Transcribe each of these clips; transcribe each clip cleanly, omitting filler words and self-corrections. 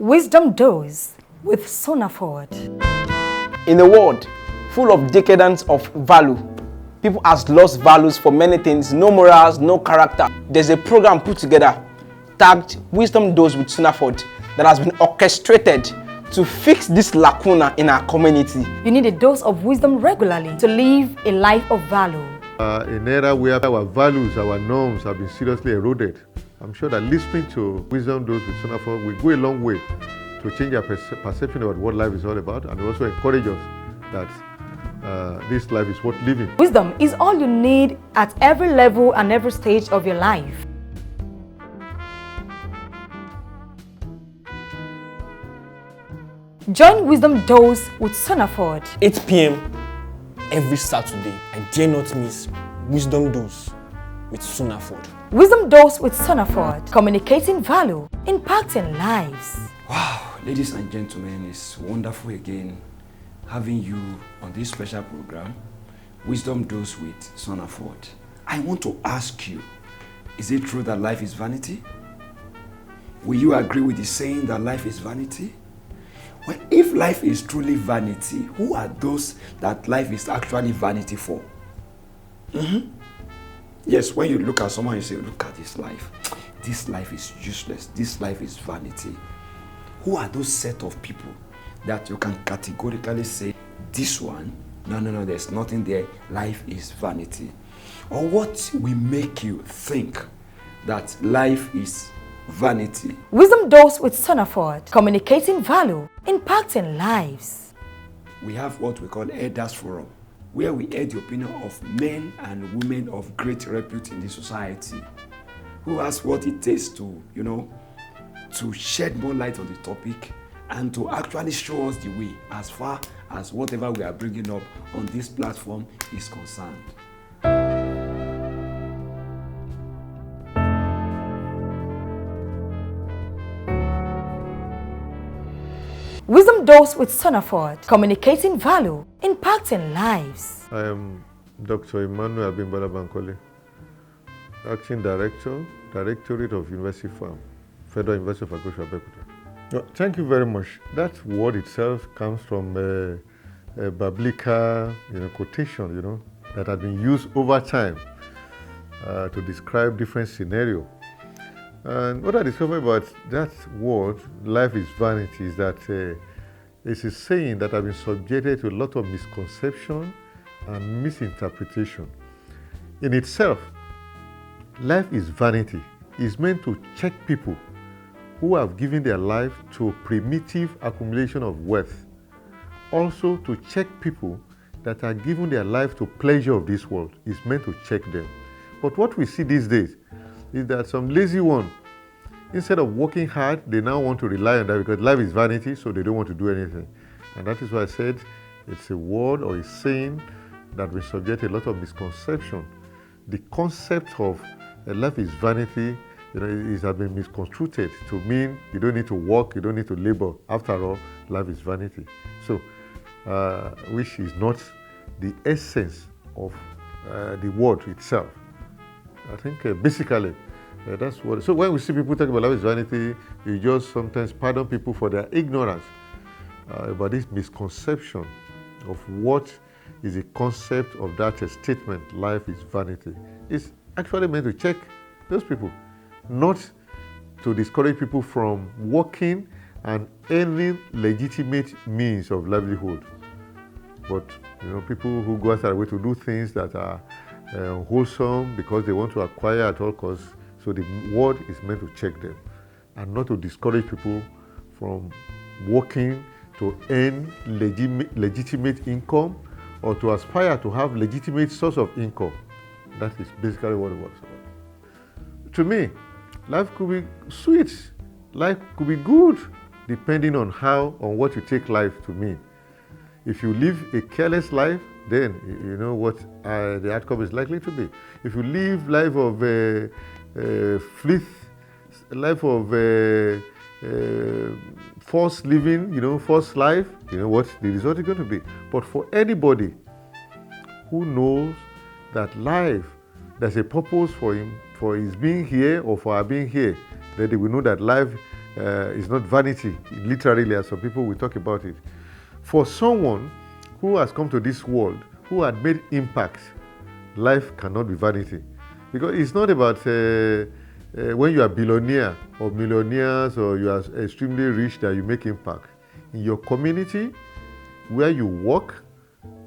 Wisdom Dose with Sonaford. In a world full of decadence of value, people has lost values for many things, no morals, no character. There's a program put together tagged Wisdom Dose with Sonaford that has been orchestrated to fix this lacuna in our community. You need a dose of wisdom regularly to live a life of value. In an era where our values, our norms have been seriously eroded, I'm sure that listening to Wisdom Dose with Sonaford will go a long way to change our perception about what life is all about, and also encourage us that this life is worth living. Wisdom is all you need at every level and every stage of your life. Join Wisdom Dose with Sonaford. 8 p.m. every Saturday. I dare not miss Wisdom Dose with Sonaford. Wisdom Dose with Sonaford. Communicating value, impacting lives. Wow, ladies and gentlemen, it's wonderful again having you on this special program, Wisdom Dose with Sonaford. I want to ask you, is it true that life is vanity? Will you agree with the saying that life is vanity? Well, if life is truly vanity, who are those that life is actually vanity for? Yes, when you look at someone, you say, look at this life. This life is useless. This life is vanity. Who are those set of people that you can categorically say, this one, no, there's nothing there. Life is vanity. Or what will make you think that life is vanity? Wisdom Dose with Sonaford. Communicating value, impacting lives. We have what we call Elders Forum, where we air the opinion of men and women of great repute in the society, who has what it takes to, to shed more light on the topic and to actually show us the way as far as whatever we are bringing up on this platform is concerned. Wisdom Dose with Sonaford. Communicating value, impacting lives. I am Dr. Emmanuel Abimbola Bankole, Acting Director, Directorate of University Farm, Federal University of Abeokuta. Thank you very much. That word itself comes from a biblical quotation, that has been used over time to describe different scenarios. And what I discovered about that word, life is vanity, is that it's a saying that has been subjected to a lot of misconception and misinterpretation. In itself, life is vanity. It's meant to check people who have given their life to primitive accumulation of wealth. Also to check people that are giving their life to pleasure of this world. It's meant to check them. But what we see these days is that some lazy one, instead of working hard, they now want to rely on that because life is vanity, so they don't want to do anything. And that is why I said it's a word or a saying that will subject a lot of misconception. The concept of life is vanity, it has been misconstrued to mean you don't need to work, you don't need to labor. After all, life is vanity. So, which is not the essence of the word itself. I think basically that's what. So when we see people talking about life is vanity, you just sometimes pardon people for their ignorance about this misconception of what is the concept of that statement, life is vanity. It's actually meant to check those people, not to discourage people from working and any legitimate means of livelihood. But people who go out their way to do things that are wholesome because they want to acquire at all costs. So the word is meant to check them and not to discourage people from working to earn legitimate income or to aspire to have legitimate source of income. That is basically what it was about. To me, life could be sweet. Life could be good depending on what you take life to mean. If you live a careless life, then you know what the outcome is likely to be. If you live life of life of forced living, forced life, you know what the result is going to be. But for anybody who knows that life, there's a purpose for him, for his being here or for our being here, then they will know that life It's not vanity, literally, as some people will talk about it. For someone who has come to this world, who had made impact, life cannot be vanity. Because it's not about when you are billionaire or millionaires or you are extremely rich that you make impact. In your community, where you work,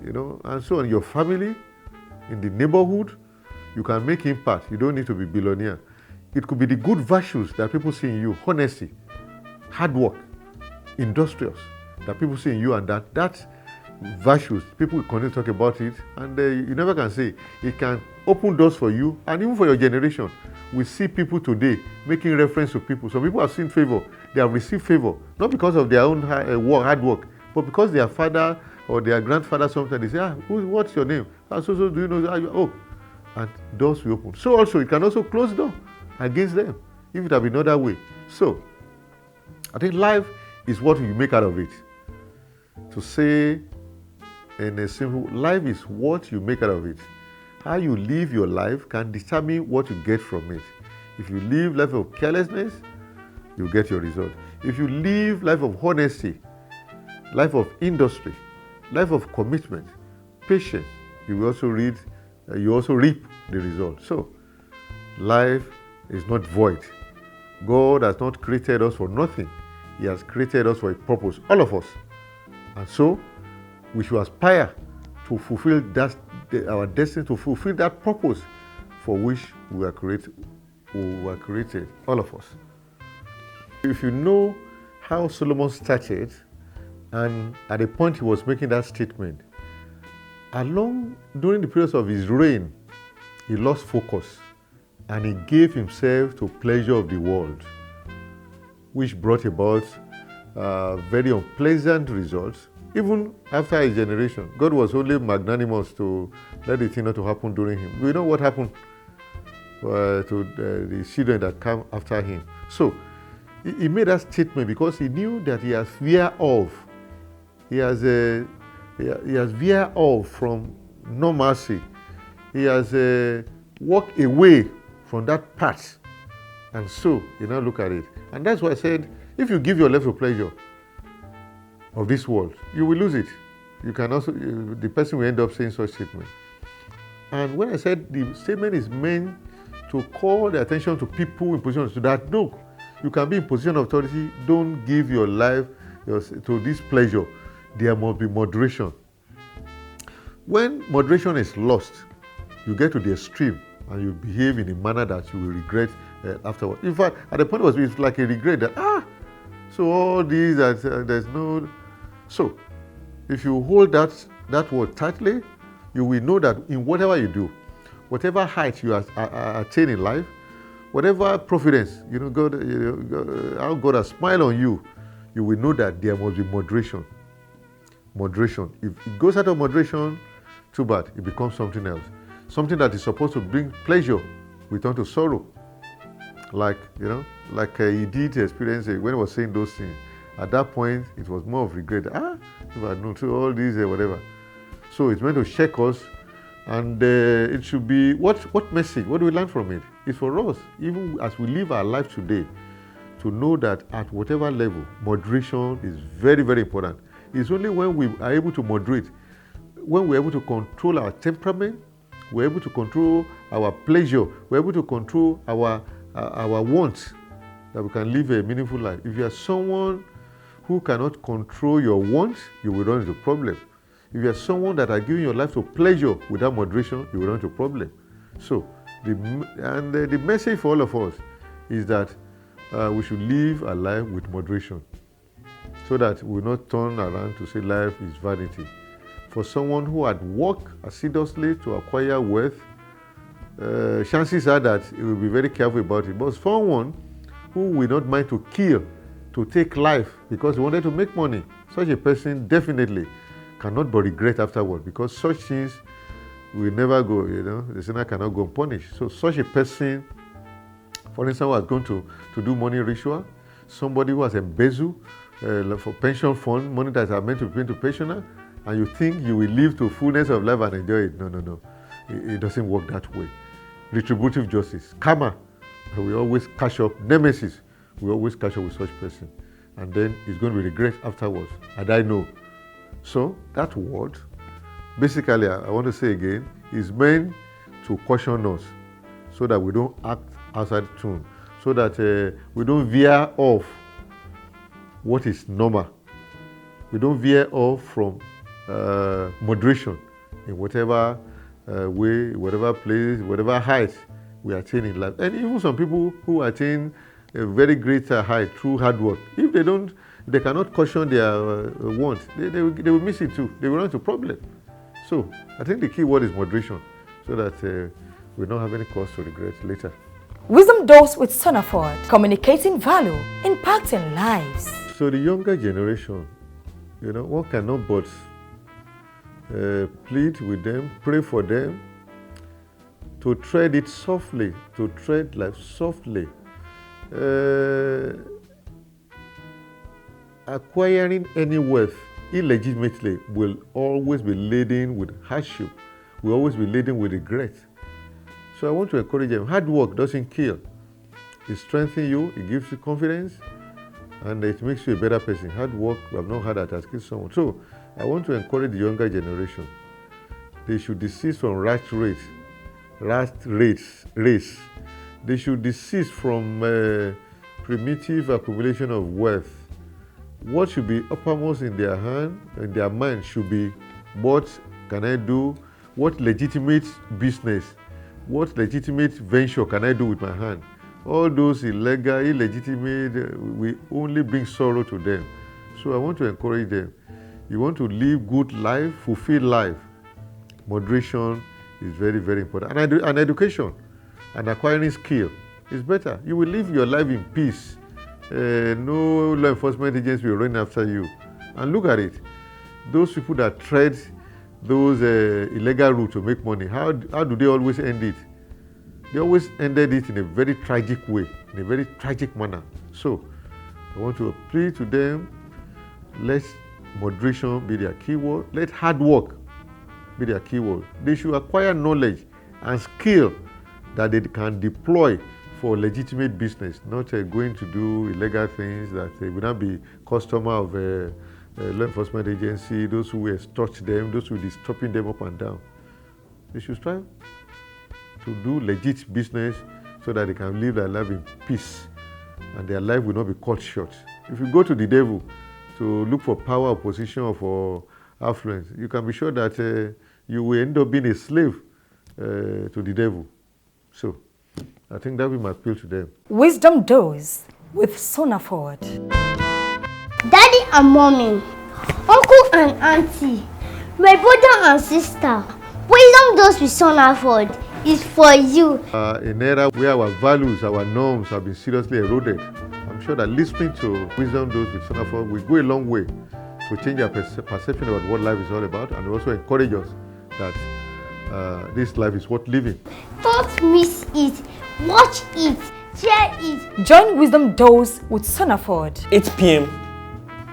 and so on, your family, in the neighborhood, you can make impact. You don't need to be billionaire. It could be the good virtues that people see in you, honesty, hard work, industrious, that people see in you, and that virtues, people will continue to talk about it, and you never can say. It can open doors for you, and even for your generation. We see people today making reference to people. Some people have seen favor. They have received favor, not because of their own hard work, but because their father or their grandfather sometimes they say, what's your name? So do you know? And doors will open. So also, it can also close doors against them, if it had been another way. So, I think life is what you make out of it. To say in a simple, life is what you make out of it. How you live your life can determine what you get from it. If you live life of carelessness, you get your result. If you live life of honesty, life of industry, life of commitment, patience, you will also reap the result. So, life is not void. God has not created us for nothing. He has created us for a purpose, all of us. And so, we should aspire to fulfill our destiny, to fulfill that purpose for which we were created, all of us. If you know how Solomon started, and at the point he was making that statement, during the periods of his reign, he lost focus and he gave himself to pleasure of the world, which brought about very unpleasant results. Even after his generation, God was only magnanimous to let the thing not to happen during him. We know what happened to the children that came after him. So he made that statement because he knew that he has fear of. He has fear of from normalcy. He has walked away from that path. And so you now look at it. And that's why I said, if you give your life to pleasure of this world, you will lose it. You can also, the person will end up saying such statement. And when I said the statement is meant to call the attention to people in positions to that, no, you can be in position of authority, don't give your life to this pleasure. There must be moderation. When moderation is lost, you get to the extreme and you behave in a manner that you will regret afterward. In fact, at the point it's like a regret that, so all these, there's no. So, if you hold that word tightly, you will know that in whatever you do, whatever height you attain in life, whatever providence, God, how God has smiled on you, you will know that there must be moderation. Moderation. If it goes out of moderation, too bad. It becomes something else. Something that is supposed to bring pleasure will turn to sorrow. Like he did experience it when he was saying those things. At that point, it was more of regret. If I know to all these, whatever. So it's meant to shake us, and it should be what message? What do we learn from it? It's for us, even as we live our life today, to know that at whatever level, moderation is very, very important. It's only when we are able to moderate, when we're able to control our temperament, we're able to control our pleasure, we're able to control our wants, that we can live a meaningful life. If you are someone who cannot control your wants, you will run into problem. If you are someone that are giving your life to pleasure without moderation, you will run into problem. So, the message for all of us is that we should live a life with moderation, so that we will not turn around to say life is vanity. For someone who had worked assiduously to acquire wealth, chances are that he will be very careful about it. But someone who will not mind to kill, to take life because he wanted to make money, such a person definitely cannot but regret afterward, because such things will never go, the sinner cannot go unpunished. So such a person, for instance, who has gone to do money ritual, somebody who has embezzled for pension fund, money that are meant to be paid to pensioner, and you think you will live to fullness of life and enjoy it. No. It doesn't work that way. Retributive justice, karma, we always catch up. Nemesis we always catch up with such person. And then it's going to be regret afterwards. And I know. So that word, basically, I want to say again, is meant to caution us so that we don't act outside tune, so that we don't veer off what is normal. We don't veer off from moderation in whatever way, whatever place, whatever height we attain in life. And even some people who attain a very great height through hard work, if they cannot caution their wants, they will miss it too. They will run into problem. So I think the key word is moderation, so that we don't have any cause to regret later. Wisdom Dose with Sonaford, communicating value, impacting lives. So the younger generation, one cannot but plead with them, pray for them, to tread it softly, to tread life softly. Acquiring any wealth illegitimately will always be laden with hardship, will always be laden with regret. So I want to encourage them. Hard work doesn't kill. It strengthens you, it gives you confidence, and it makes you a better person. Hard work, we have not had that has killed someone. So I want to encourage the younger generation. They should desist from rat race. They should desist from primitive accumulation of wealth. What should be uppermost in their hand, in their mind, should be, what can I do? What legitimate business, what legitimate venture can I do with my hand? All those illegal, illegitimate, will only bring sorrow to them. So I want to encourage them. You want to live good life, fulfill life. Moderation is very, very important. And education and acquiring skill is better. You will live your life in peace. No law enforcement agents will run after you. And look at it. Those people that tread those illegal routes to make money, how do they always end it? They always ended it in a very tragic way, in a very tragic manner. So I want to appeal to them, let moderation be their keyword, let hard work be their keyword. They should acquire knowledge and skill that they can deploy for legitimate business, not going to do illegal things that they will not be customer of law enforcement agency, those who will extort them, those who will be stopping them up and down. They should strive to do legit business so that they can live their life in peace and their life will not be cut short. If you go to the devil to look for power or position or for affluence, you can be sure that you will end up being a slave to the devil. So I think that will be my appeal to them. Wisdom Dose with Sonaford. Daddy and mommy, uncle and auntie, my brother and sister, Wisdom Dose with Sonaford is for you. In an era where our values, our norms have been seriously eroded, I'm sure that listening to Wisdom Dose with Sonaford will go a long way to change our perception about what life is all about, and also encourage us that this life is worth living. Don't miss it. Watch it. Share it. Join Wisdom Dose with Sonaford. 8 p.m.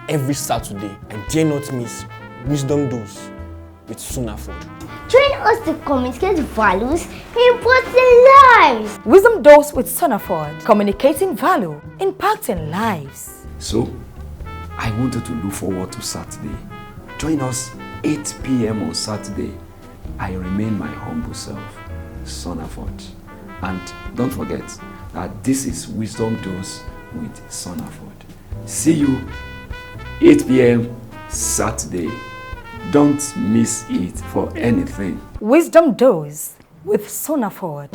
every Saturday, and dare not miss Wisdom Dose with Sonaford. Join us to communicate values in important lives. Wisdom Dose with Sonaford, communicating value, impacting lives. So, I wanted to look forward to Saturday. Join us 8 p.m. on Saturday. I remain my humble self, Sonaford. And don't forget that this is Wisdom Dose with Sonaford. See you 8 p.m. Saturday. Don't miss it for anything. Wisdom Dose with Sonaford.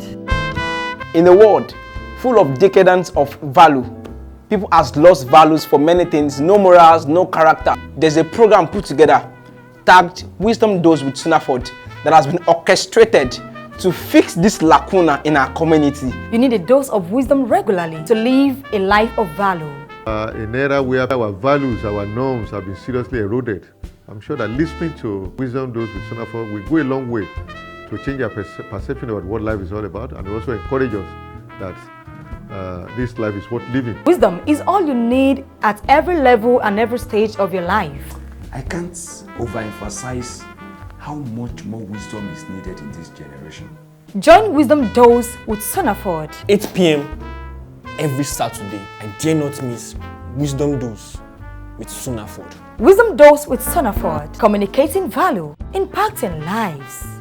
In a world full of decadence of value, people has lost values for many things, no morals, no character. There's a program put together tagged Wisdom Dose with Sonaford that has been orchestrated to fix this lacuna in our community. You need a dose of wisdom regularly to live a life of value. In an era where our values, our norms have been seriously eroded, I'm sure that listening to Wisdom Dose with Sonaford will go a long way to change our perception about what life is all about, and also encourage us that this life is worth living. Wisdom is all you need at every level and every stage of your life. I can't overemphasize how much more wisdom is needed in this generation. Join Wisdom Dose with Sonaford. 8 p.m. every Saturday. I dare not miss Wisdom Dose with Sonaford. Wisdom Dose with Sonaford, communicating value, impacting lives.